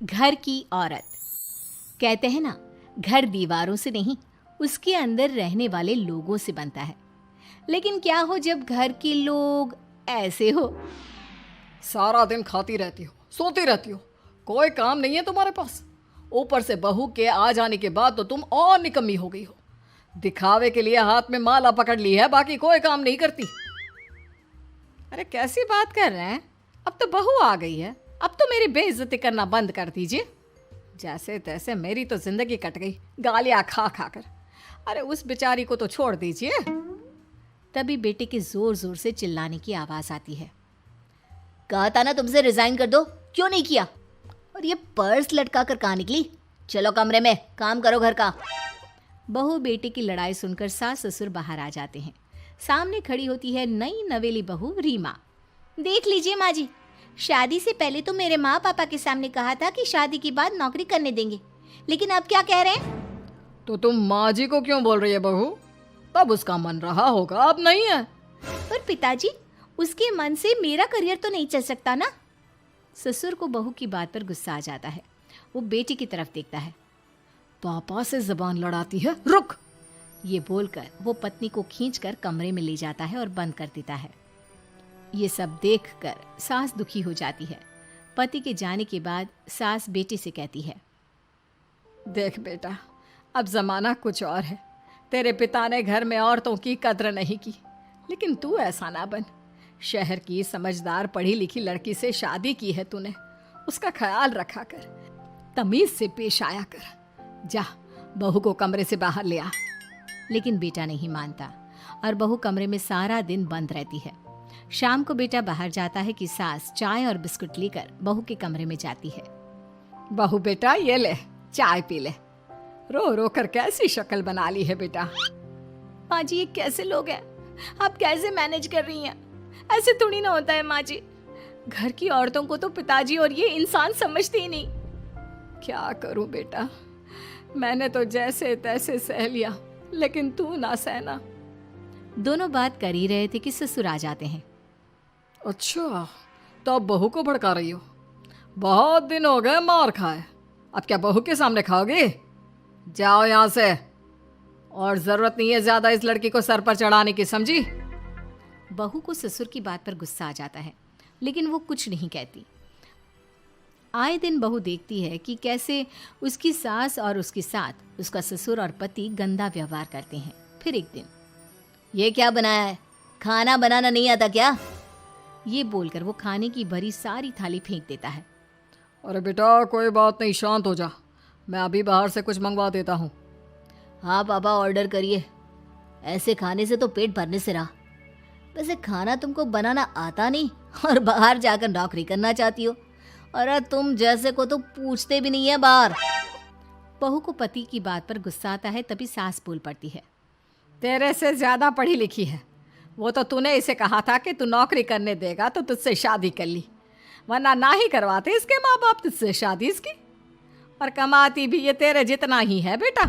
घर की औरत। कहते हैं ना, घर दीवारों से नहीं, उसके अंदर रहने वाले लोगों से बनता है। लेकिन क्या हो जब घर के लोग ऐसे हो? सारा दिन खाती रहती हो, सोती रहती हो, कोई काम नहीं है तुम्हारे पास। ऊपर से बहू के आ जाने के बाद तो तुम और निकम्मी हो गई हो। दिखावे के लिए हाथ में माला पकड़ ली है, बाकी कोई काम नहीं करती। अरे कैसी बात कर रहे हैं? अब तो बहू आ गई है, अब तो मेरी बेइज्जती करना बंद कर दीजिए। जैसे तैसे मेरी तो जिंदगी कट गई, गालियां खा खा कर। अरे उस बेचारी को तो छोड़ दीजिए। तभी बेटे के जोर जोर से चिल्लाने की आवाज आती है। कहा था ना तुमसे रिजाइन कर दो, क्यों नहीं किया? और ये पर्स लटका कर कहाँ निकली? चलो कमरे में, काम करो घर का। बहू बेटे की लड़ाई सुनकर सास ससुर बाहर आ जाते हैं। सामने खड़ी होती है नई नवेली बहू रीमा। देख लीजिए माँ जी, शादी से पहले तो मेरे माँ पापा के सामने कहा था कि शादी के बाद नौकरी करने देंगे, लेकिन अब क्या कह रहे हैं? तो तुम माँ जी को क्यों बोल रही है बहू? तब उसका मन रहा होगा, अब नहीं है। पर पिताजी, उसके मन से मेरा करियर तो नहीं चल सकता ना। ससुर को बहू की बात पर गुस्सा आ जाता है। वो बेटी की तरफ देखता है। पापा से जबान लड़ाती है, रुक। ये बोलकर वो पत्नी को खींचकर कमरे में ले जाता है और बंद कर देता है। ये सब देखकर सास दुखी हो जाती है। पति के जाने के बाद सास बेटी से कहती है, देख बेटा, अब जमाना कुछ और है। तेरे पिता ने घर में औरतों की कद्र नहीं की, लेकिन तू ऐसा ना बन। शहर की समझदार पढ़ी लिखी लड़की से शादी की है तूने, उसका ख्याल रखा कर, तमीज से पेश आया कर। जा, बहू को कमरे से बाहर ले आ। लेकिन बेटा नहीं मानता और बहू कमरे में सारा दिन बंद रहती है। शाम को बेटा बाहर जाता है कि सास चाय और बिस्कुट लेकर बहू के कमरे में जाती है। बहू बेटा ये ले, चाय पी ले। रो रो कर कैसी शक्ल बना ली है बेटा। माँ जी, ये कैसे लोग हैं? आप कैसे मैनेज कर रही हैं? ऐसे थोड़ी ना होता है माँ जी। घर की औरतों को तो पिताजी और ये इंसान समझते ही नहीं। क्या करूं बेटा, मैंने तो जैसे तैसे सह लिया, लेकिन तू ना सहना। दोनों बात कर ही रहे थे कि ससुर आ जाते हैं। अच्छा, तो अब बहू को भड़का रही हो? बहुत दिन हो गए मार खाए, अब क्या बहू के सामने खाओगे? जाओ यहाँ से, और जरूरत नहीं है ज्यादा इस लड़की को सर पर चढ़ाने की, समझी? बहू को ससुर की बात पर गुस्सा आ जाता है, लेकिन वो कुछ नहीं कहती। आए दिन बहू देखती है कि कैसे उसकी सास और उसके साथ उसका ससुर और पति गंदा व्यवहार करते हैं। फिर एक दिन, ये क्या बनाया है? खाना बनाना नहीं आता क्या? ये बोलकर वो खाने की भरी सारी थाली फेंक देता है। अरे बेटा कोई बात नहीं, शांत हो जा, मैं अभी बाहर से कुछ मंगवा देता हूँ। हाँ पापा, ऑर्डर करिए। ऐसे खाने से तो पेट भरने से रहा। वैसे खाना तुमको बनाना आता नहीं और बाहर जाकर नौकरी करना चाहती हो। अरे तुम जैसे को तो पूछते भी नहीं है बाहर। बहू को पति की बात पर गुस्सा आता है, तभी सास बोल पड़ती है। तेरे से ज्यादा पढ़ी लिखी है, वो तो तूने इसे कहा था कि तू नौकरी करने देगा तो तुझसे शादी कर ली, वरना ना ही करवाते इसके माँ बाप तुझसे शादी इसकी। और कमाती भी ये तेरे जितना ही है बेटा।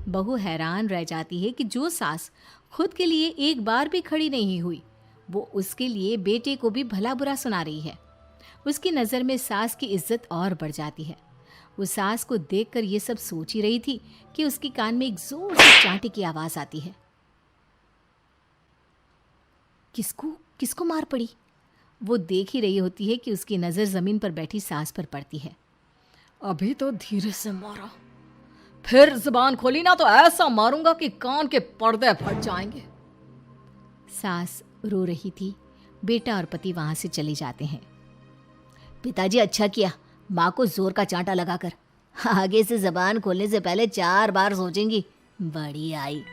बहू हैरान रह जाती है कि जो सास खुद के लिए एक बार भी खड़ी नहीं हुई, वो उसके लिए बेटे को भी भला बुरा सुना रही है। उसकी नज़र में सास की इज्जत और बढ़ जाती है। वो सास को देखकर ये सब सोच ही रही थी कि उसके कान में एक जोर से चांटे की आवाज आती है। किसको किसको मार पड़ी? वो देख ही रही होती है कि उसकी नज़र जमीन पर बैठी सास पर पड़ती है। अभी तो धीरे से मारा, फिर जुबान खोली ना तो ऐसा मारूंगा कि कान के पर्दे फट जाएंगे। सास रो रही थी। बेटा और पति वहां से चले जाते हैं। पिताजी अच्छा किया माँ को जोर का चांटा लगाकर, आगे से जबान खोलने से पहले 4 बार सोचेंगी। बड़ी आई।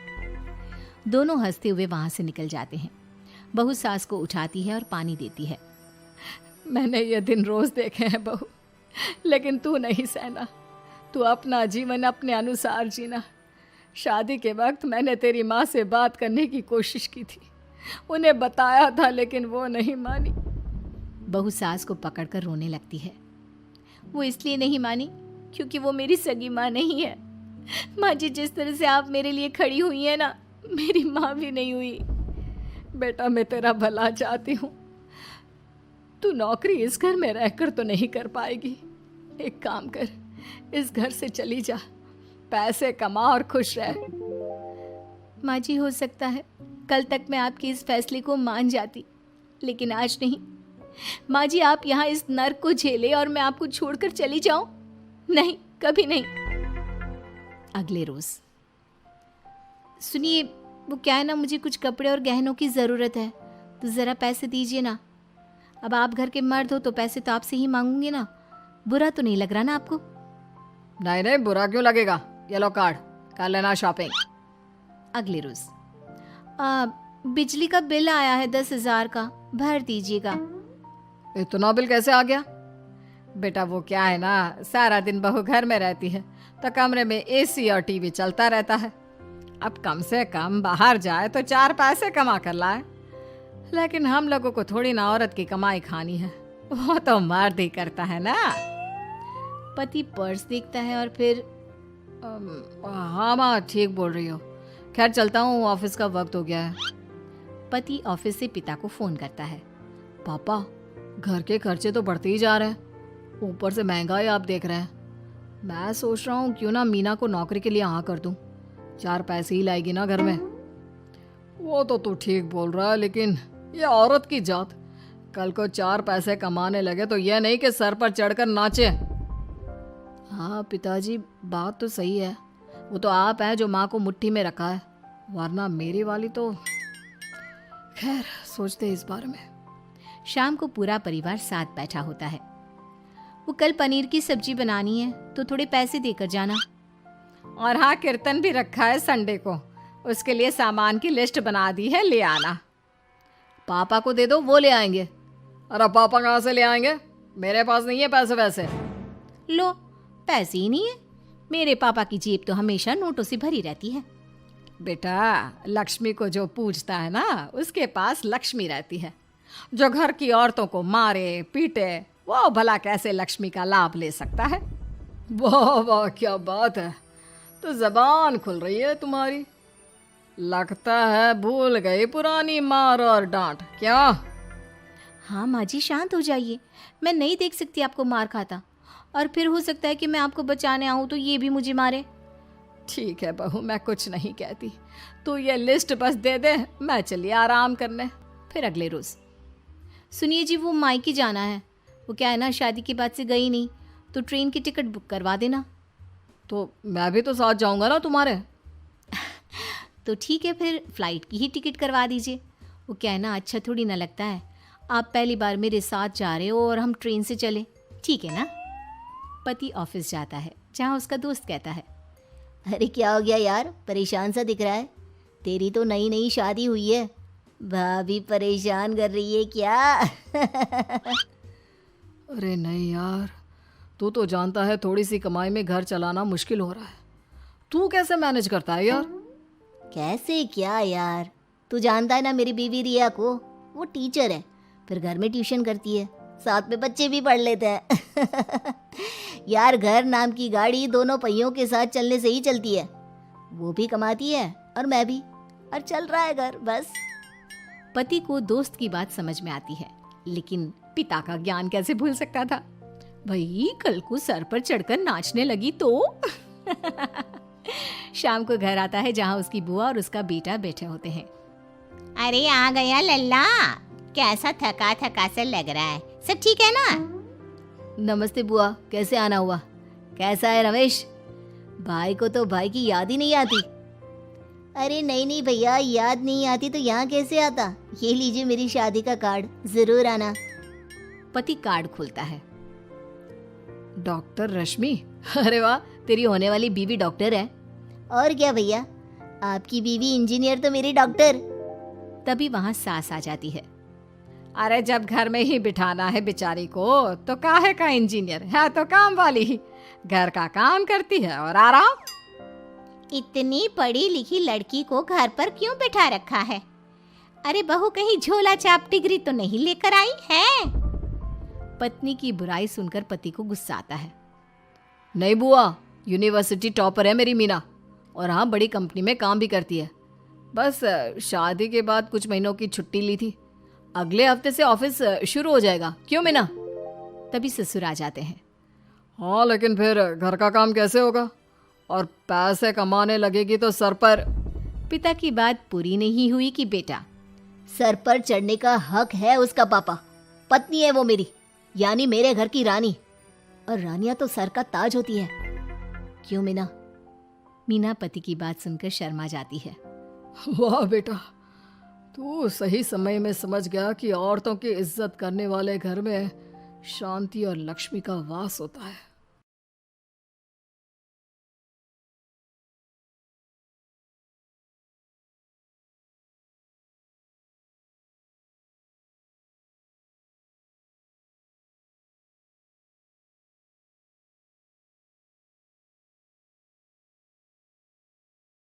दोनों हंसते हुए वहां से निकल जाते हैं। बहू सास को उठाती है और पानी देती है। मैंने ये दिन रोज देखे हैं बहू, लेकिन तू नहीं सहना। तू अपना जीवन अपने अनुसार जीना। शादी के वक्त मैंने तेरी माँ से बात करने की कोशिश की थी, उन्हें बताया था, लेकिन वो नहीं मानी। बहू सास को पकड़कर रोने लगती है। वो इसलिए नहीं मानी क्योंकि वो मेरी सगी माँ नहीं है। माँ जी, जिस तरह से आप मेरे लिए खड़ी हुई है ना, मेरी माँ भी नहीं हुई। बेटा मैं तेरा भला चाहती हूँ, तू नौकरी इस घर में रहकर तो नहीं कर पाएगी, एक काम कर, इस घर से चली जा, पैसे कमा और खुश रह। माँ जी, हो सकता है कल तक मैं आपके इस फैसले को मान जाती, लेकिन आज नहीं। माँ जी, आप यहाँ इस नर्क को झेले और मैं आपको छोड़कर चली जाऊं? नहीं, कभी नहीं। अगले रोज, सुनिए, वो क्या है ना, मुझे कुछ कपड़े और गहनों की ज़रूरत है, तो ज़रा पैसे दीजिए ना। अब आप घर के मर्द हो तो पैसे तो आपसे ही मांगूंगी ना। बुरा तो नहीं लग रहा ना आपको? नहीं नहीं, बुरा क्यों लगेगा, ये लो कार्ड, कर लेना शॉपिंग। अगले रोज, बिजली का बिल आया है 10,000 का, भर दीजिएगा। इतना बिल कैसे आ गया? बेटा वो क्या है ना, सारा दिन बहू घर में रहती है तो कमरे में एसी और टीवी चलता रहता है। अब कम से कम बाहर जाए तो 4 पैसे कमा कर लाए, लेकिन हम लोगों को थोड़ी ना औरत की कमाई खानी है, वो तो मर्द ही करता है ना। पति पर्स देखता है और फिर हाँ माँ, ठीक बोल रही हो, खैर चलता हूँ, ऑफिस का वक्त हो गया है। पति ऑफिस से पिता को फोन करता है। पापा, घर के खर्चे तो बढ़ते ही जा रहे हैं, ऊपर से महंगाई आप देख रहे हैं। मैं सोच रहा हूँ क्यों ना मीना को नौकरी के लिए हाँ कर दूँ, 4 पैसे ही लाएगी ना घर में। वो तो तू ठीक बोल रहा है, लेकिन ये औरत की जात, कल को 4 पैसे कमाने लगे तो यह नहीं कि सर पर चढ़कर नाचे। हाँ पिताजी, बात तो सही है, वो तो आप हैं जो माँ को मुट्ठी में रखा है, वरना मेरी वाली तो। खैर, सोचते इस बारे में। शाम को पूरा परिवार साथ बैठा होता है। वो कल पनीर की सब्जी बनानी है तो थोड़े पैसे देकर जाना। और हाँ, कीर्तन भी रखा है संडे को, उसके लिए सामान की लिस्ट बना दी है, ले आना। पापा को दे दो, वो ले आएंगे। अरे पापा कहाँ से ले आएंगे, मेरे पास नहीं है पैसे वैसे। लो, पैसे ही नहीं है? मेरे पापा की जेब तो हमेशा नोटों से भरी रहती है। बेटा, लक्ष्मी को जो पूजता है ना, उसके पास लक्ष्मी रहती है। जो घर की औरतों को मारे पीटे, वो भला कैसे लक्ष्मी का लाभ ले सकता है? वाह वाह, क्या बात है, तो जबान खुल रही है तुम्हारी। लगता है भूल गई पुरानी मार और डांट, क्या? हाँ माँ जी, शांत हो जाइए, मैं नहीं देख सकती आपको मार खाता, और फिर हो सकता है कि मैं आपको बचाने आऊँ तो ये भी मुझे मारे। ठीक है बहू, मैं कुछ नहीं कहती, तू ये लिस्ट बस दे दे, मैं चलिए आराम करने। फिर अगले रोज, सुनिए जी, वो मायके जाना है, वो क्या है ना, शादी के बाद से गई नहीं, तो ट्रेन की टिकट बुक करवा देना। तो मैं भी तो साथ जाऊंगा ना तुम्हारे। तो ठीक है, फिर फ्लाइट की ही टिकट करवा दीजिए। वो क्या है ना, अच्छा थोड़ी ना लगता है, आप पहली बार मेरे साथ जा रहे हो और हम ट्रेन से चले, ठीक है ना? पति ऑफिस जाता है, जहाँ उसका दोस्त कहता है, अरे क्या हो गया यार, परेशान सा दिख रहा है, तेरी तो नई नई शादी हुई है, भाभी परेशान कर रही है क्या? अरे नहीं यार, तू तो जानता है थोड़ी सी कमाई में घर चलाना मुश्किल हो रहा है, तू कैसे मैनेज करता है यार? कैसे क्या यार, तू जानता है ना मेरी बीवी रिया को, वो टीचर है, फिर घर में ट्यूशन करती है, साथ में बच्चे भी पढ़ लेते हैं। यार, घर नाम की गाड़ी दोनों पहियों के साथ चलने से ही चलती है, वो भी कमाती है और मैं भी, और चल रहा है घर बस। पति को दोस्त की बात समझ में आती है, लेकिन पिता का ज्ञान कैसे भूल सकता था? भाई, कल को सर पर चढ़कर नाचने लगी तो। शाम को घर आता है, जहाँ उसकी बुआ और उसका बेटा बैठे होते हैं। अरे आ गया लल्ला, कैसा थका थका सा लग रहा है, सब ठीक है ना? नमस्ते बुआ, कैसे आना हुआ? कैसा है रमेश? भाई को तो भाई की याद ही नहीं आती। अरे नहीं नहीं भैया, याद नहीं आती तो यहाँ कैसे आता? ये लीजिए मेरी शादी का कार्ड, जरूर आना। पति कार्ड खोलता है। डॉक्टर रश्मि, अरे वाह, तेरी होने वाली बीवी डॉक्टर है। और क्या भैया, आपकी बीवी इंजीनियर तो मेरी डॉक्टर। तभी वहाँ सास आ जाती है। अरे जब घर में ही बिठाना है बेचारी को, तो काहे का इंजीनियर है, तो काम वाली ही, घर का काम करती है और आराम। इतनी पढ़ी लिखी लड़की को घर पर क्यों बिठा रखा है? अरे बहू कहीं झोला छाप डिग्री तो नहीं लेकर आई है? पत्नी की बुराई सुनकर पति को गुस्सा आता है। नहीं बुआ, यूनिवर्सिटी टॉपर है मेरी मीना, और हाँ, बड़ी कंपनी में काम भी करती है। बस शादी के बाद कुछ महीनों की छुट्टी ली थी, अगले हफ्ते से ऑफिस शुरू हो जाएगा। क्यों मीना? तभी ससुर आ जाते हैं। हाँ, लेकिन फिर घर का काम कैसे होगा? और पैसे कमाने लगेगी तो सर पर। पिता की बात पूरी नहीं हुई कि बेटा, सर पर चढ़ने का हक है उसका पापा। पत्नी है वो मेरी, यानी मेरे घर की रानी, और रानियां तो सर का ताज होती है। क्यों मीना? मीना पति की बात सुनकर शर्मा जाती है। वाह बेटा, तू सही समय में समझ गया कि औरतों की इज्जत करने वाले घर में शांति और लक्ष्मी का वास होता है।